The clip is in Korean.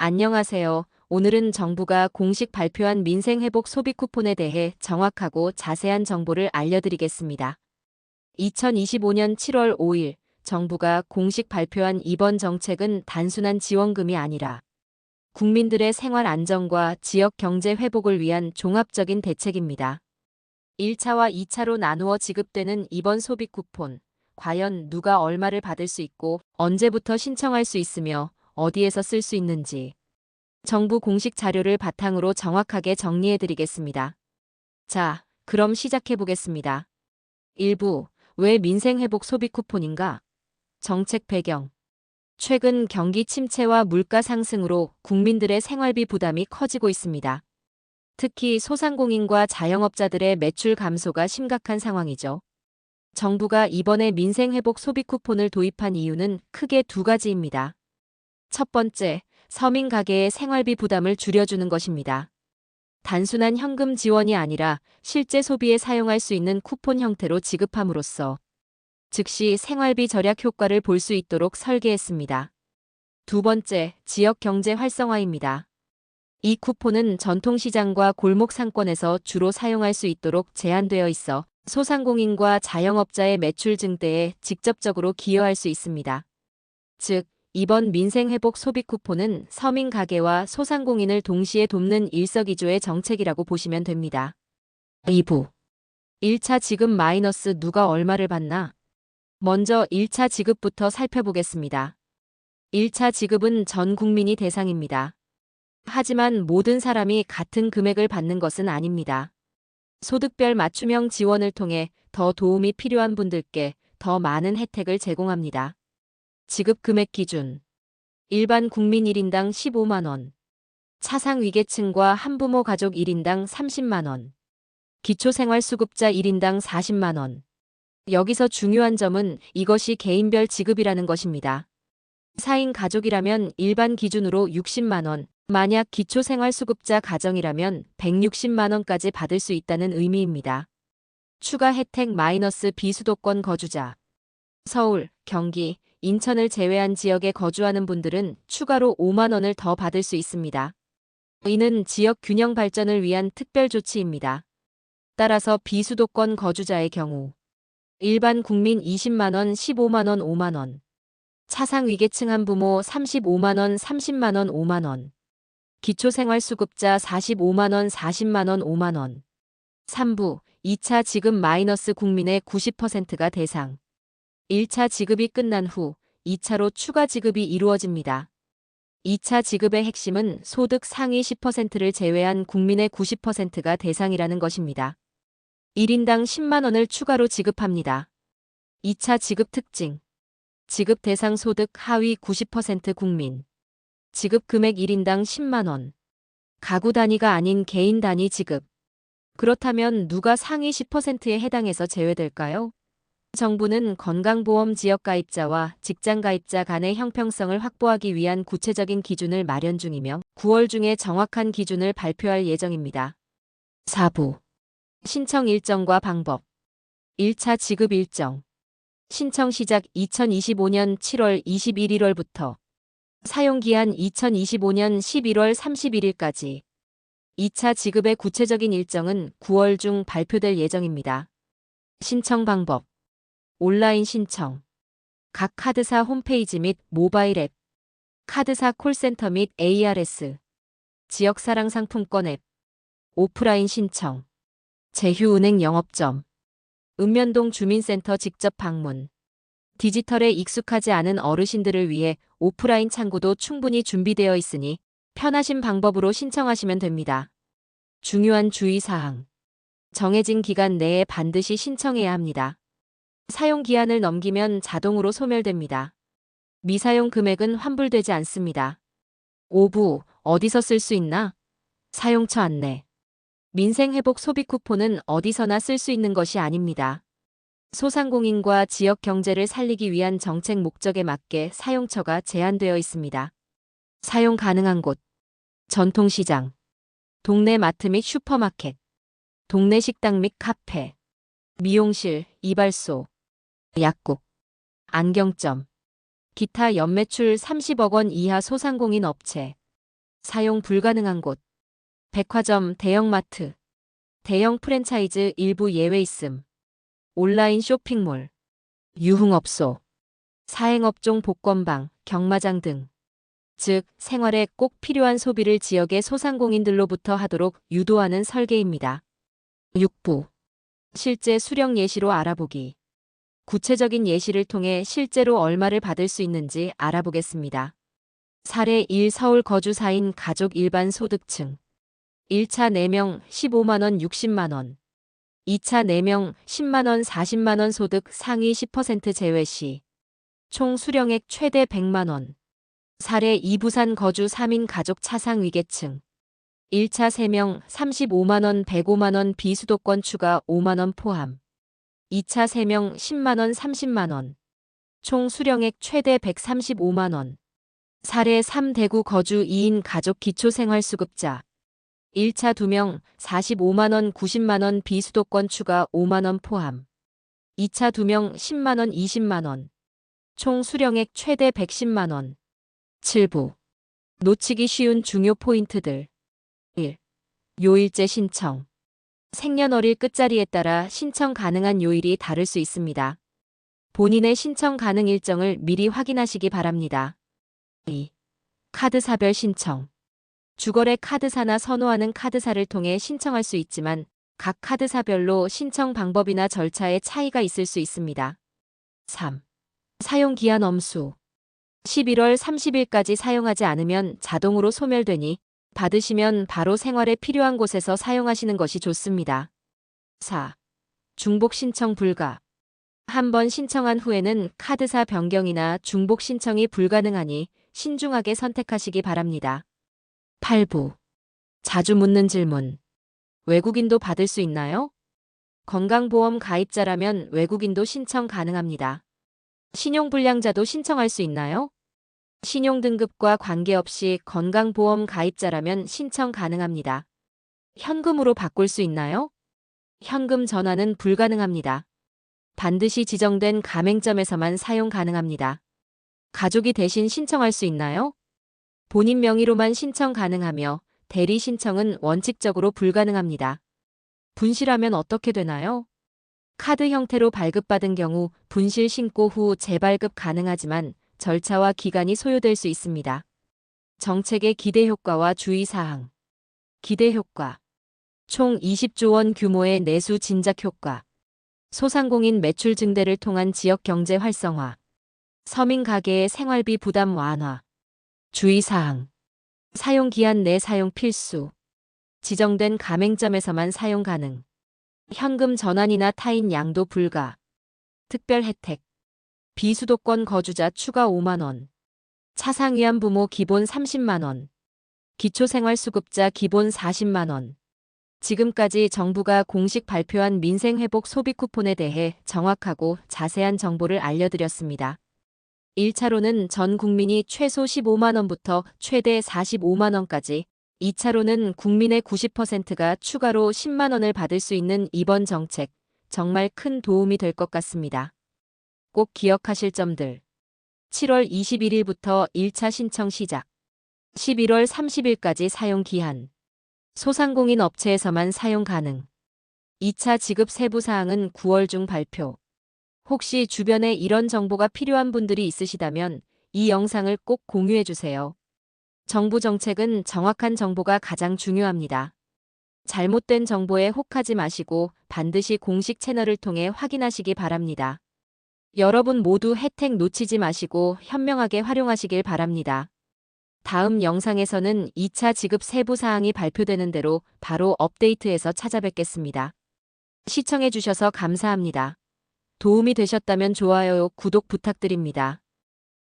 안녕하세요. 오늘은 정부가 공식 발표한 민생회복 소비 쿠폰에 대해 정확하고 자세한 정보를 알려드리겠습니다. 2025년 7월 5일 정부가 공식 발표한 이번 정책은 단순한 지원금이 아니라 국민들의 생활 안정과 지역 경제 회복을 위한 종합적인 대책입니다. 1차와 2차로 나누어 지급되는 이번 소비 쿠폰, 과연 누가 얼마를 받을 수 있고 언제부터 신청할 수 있으며 어디에서 쓸 수 있는지 정부 공식 자료를 바탕으로 정확하게 정리해드리겠습니다. 자, 그럼 시작해보겠습니다. 1부, 왜 민생회복 소비 쿠폰인가? 정책 배경. 최근 경기 침체와 물가 상승으로 국민들의 생활비 부담이 커지고 있습니다. 특히 소상공인과 자영업자들의 매출 감소가 심각한 상황이죠. 정부가 이번에 민생회복 소비 쿠폰을 도입한 이유는 크게 두 가지입니다. 첫 번째, 서민 가게의 생활비 부담을 줄여주는 것입니다. 단순한 현금 지원이 아니라 실제 소비에 사용할 수 있는 쿠폰 형태로 지급함으로써 즉시 생활비 절약 효과를 볼 수 있도록 설계했습니다. 두 번째, 지역 경제 활성화입니다. 이 쿠폰은 전통시장과 골목 상권에서 주로 사용할 수 있도록 제한되어 있어 소상공인과 자영업자의 매출 증대에 직접적으로 기여할 수 있습니다. 즉, 이번 민생회복 소비 쿠폰은 서민 가게와 소상공인을 동시에 돕는 일석이조의 정책이라고 보시면 됩니다. 2부. 1차 지급 마이너스 누가 얼마를 받나? 먼저 1차 지급부터 살펴보겠습니다. 1차 지급은 전 국민이 대상입니다. 하지만 모든 사람이 같은 금액을 받는 것은 아닙니다. 소득별 맞춤형 지원을 통해 더 도움이 필요한 분들께 더 많은 혜택을 제공합니다. 지급 금액 기준. 일반 국민 1인당 15만 원. 차상 위계층과 한부모 가족 1인당 30만 원. 기초생활수급자 1인당 40만 원. 여기서 중요한 점은 이것이 개인별 지급이라는 것입니다. 4인 가족이라면 일반 기준으로 60만 원, 만약 기초생활수급자 가정이라면 160만 원까지 받을 수 있다는 의미입니다. 추가 혜택 마이너스 비수도권 거주자. 서울, 경기, 인천을 제외한 지역에 거주하는 분들은 추가로 5만 원을 더 받을 수 있습니다. 이는 지역 균형 발전을 위한 특별 조치입니다. 따라서 비수도권 거주자의 경우 일반 국민 20만 원, 15만 원, 5만 원. 차상 위계층 한부모 35만 원, 30만 원, 5만 원. 기초생활수급자 45만 원, 40만 원, 5만 원. 3부, 2차 지급 마이너스 국민의 90%가 대상. 1차 지급이 끝난 후 2차로 추가 지급이 이루어집니다. 2차 지급의 핵심은 소득 상위 10%를 제외한 국민의 90%가 대상이라는 것입니다. 1인당 10만 원을 추가로 지급합니다. 2차 지급 특징. 지급 대상 소득 하위 90% 국민. 지급 금액 1인당 10만 원. 가구 단위가 아닌 개인 단위 지급. 그렇다면 누가 상위 10%에 해당해서 제외될까요? 정부는 건강보험 지역가입자와 직장가입자 간의 형평성을 확보하기 위한 구체적인 기준을 마련 중이며 9월 중에 정확한 기준을 발표할 예정입니다. 4부. 신청 일정과 방법. 1차 지급 일정. 신청 시작 2025년 7월 21일부터 사용기한 2025년 11월 31일까지. 2차 지급의 구체적인 일정은 9월 중 발표될 예정입니다. 신청 방법. 온라인 신청. 각 카드사 홈페이지 및 모바일 앱. 카드사 콜센터 및 ARS. 지역사랑 상품권 앱. 오프라인 신청. 제휴은행 영업점. 읍면동 주민센터 직접 방문. 디지털에 익숙하지 않은 어르신들을 위해 오프라인 창구도 충분히 준비되어 있으니 편하신 방법으로 신청하시면 됩니다. 중요한 주의사항. 정해진 기간 내에 반드시 신청해야 합니다. 사용 기한을 넘기면 자동으로 소멸됩니다. 미사용 금액은 환불되지 않습니다. 5부, 어디서 쓸 수 있나? 사용처 안내. 민생회복 소비 쿠폰은 어디서나 쓸 수 있는 것이 아닙니다. 소상공인과 지역 경제를 살리기 위한 정책 목적에 맞게 사용처가 제한되어 있습니다. 사용 가능한 곳. 전통시장. 동네 마트 및 슈퍼마켓. 동네 식당 및 카페. 미용실, 이발소. 약국, 안경점, 기타 연매출 30억 원 이하 소상공인 업체, 사용 불가능한 곳. 백화점, 대형마트, 대형 프랜차이즈 일부 예외 있음. 온라인 쇼핑몰, 유흥업소, 사행업종 복권방, 경마장 등. 즉, 생활에 꼭 필요한 소비를 지역의 소상공인들로부터 하도록 유도하는 설계입니다. 6부. 실제 수령 예시로 알아보기. 구체적인 예시를 통해 실제로 얼마를 받을 수 있는지 알아보겠습니다. 사례 1. 서울 거주 4인 가족 일반 소득층. 1차 4명 15만원 60만원. 2차 4명 10만원 40만원 소득 상위 10% 제외 시. 총 수령액 최대 100만원. 사례 2. 부산 거주 3인 가족 차상 위계층. 1차 3명 35만원 105만원 비수도권 추가 5만원 포함. 2차 3명 10만원 30만원. 총 수령액 최대 135만원. 사례 3. 대구 거주 2인 가족 기초생활수급자. 1차 2명 45만원 90만원 비수도권 추가 5만원 포함. 2차 2명 10만원 20만원. 총 수령액 최대 110만원. 7부. 놓치기 쉬운 중요 포인트들. 1. 요일제 신청. 생년월일 끝자리에 따라 신청 가능한 요일이 다를 수 있습니다. 본인의 신청 가능 일정을 미리 확인하시기 바랍니다. 2. 카드사별 신청. 주거래 카드사나 선호하는 카드사를 통해 신청할 수 있지만 각 카드사별로 신청 방법이나 절차에 차이가 있을 수 있습니다. 3. 사용기한 엄수. 11월 30일까지 사용하지 않으면 자동으로 소멸되니 받으시면 바로 생활에 필요한 곳에서 사용하시는 것이 좋습니다. 4. 중복 신청 불가. 한 번 신청한 후에는 카드사 변경이나 중복 신청이 불가능하니 신중하게 선택하시기 바랍니다. 8부. 자주 묻는 질문. 외국인도 받을 수 있나요? 건강보험 가입자라면 외국인도 신청 가능합니다. 신용불량자도 신청할 수 있나요? 신용등급과 관계없이 건강보험 가입자라면 신청 가능합니다. 현금으로 바꿀 수 있나요? 현금 전환은 불가능합니다. 반드시 지정된 가맹점에서만 사용 가능합니다. 가족이 대신 신청할 수 있나요? 본인 명의로만 신청 가능하며 대리 신청은 원칙적으로 불가능합니다. 분실하면 어떻게 되나요? 카드 형태로 발급받은 경우 분실 신고 후 재발급 가능하지만 절차와 기간이 소요될 수 있습니다. 정책의 기대 효과와 주의사항. 기대 효과. 총 20조 원 규모의 내수 진작 효과. 소상공인 매출 증대를 통한 지역 경제 활성화. 서민 가계의 생활비 부담 완화. 주의사항. 사용기한 내 사용 필수. 지정된 가맹점에서만 사용 가능. 현금 전환이나 타인 양도 불가. 특별 혜택. 비수도권 거주자 추가 5만원. 차상 위안부모 기본 30만원. 기초생활수급자 기본 40만원. 지금까지 정부가 공식 발표한 민생회복 소비 쿠폰에 대해 정확하고 자세한 정보를 알려드렸습니다. 1차로는 전 국민이 최소 15만원부터 최대 45만원까지, 2차로는 국민의 90%가 추가로 10만원을 받을 수 있는 이번 정책, 정말 큰 도움이 될 것 같습니다. 꼭 기억하실 점들. 7월 21일부터 1차 신청 시작. 11월 30일까지 사용 기한. 소상공인 업체에서만 사용 가능. 2차 지급 세부 사항은 9월 중 발표. 혹시 주변에 이런 정보가 필요한 분들이 있으시다면 이 영상을 꼭 공유해 주세요. 정부 정책은 정확한 정보가 가장 중요합니다. 잘못된 정보에 혹하지 마시고 반드시 공식 채널을 통해 확인하시기 바랍니다. 여러분 모두 혜택 놓치지 마시고 현명하게 활용하시길 바랍니다. 다음 영상에서는 2차 지급 세부 사항이 발표되는 대로 바로 업데이트해서 찾아뵙겠습니다. 시청해 주셔서 감사합니다. 도움이 되셨다면 좋아요, 구독 부탁드립니다.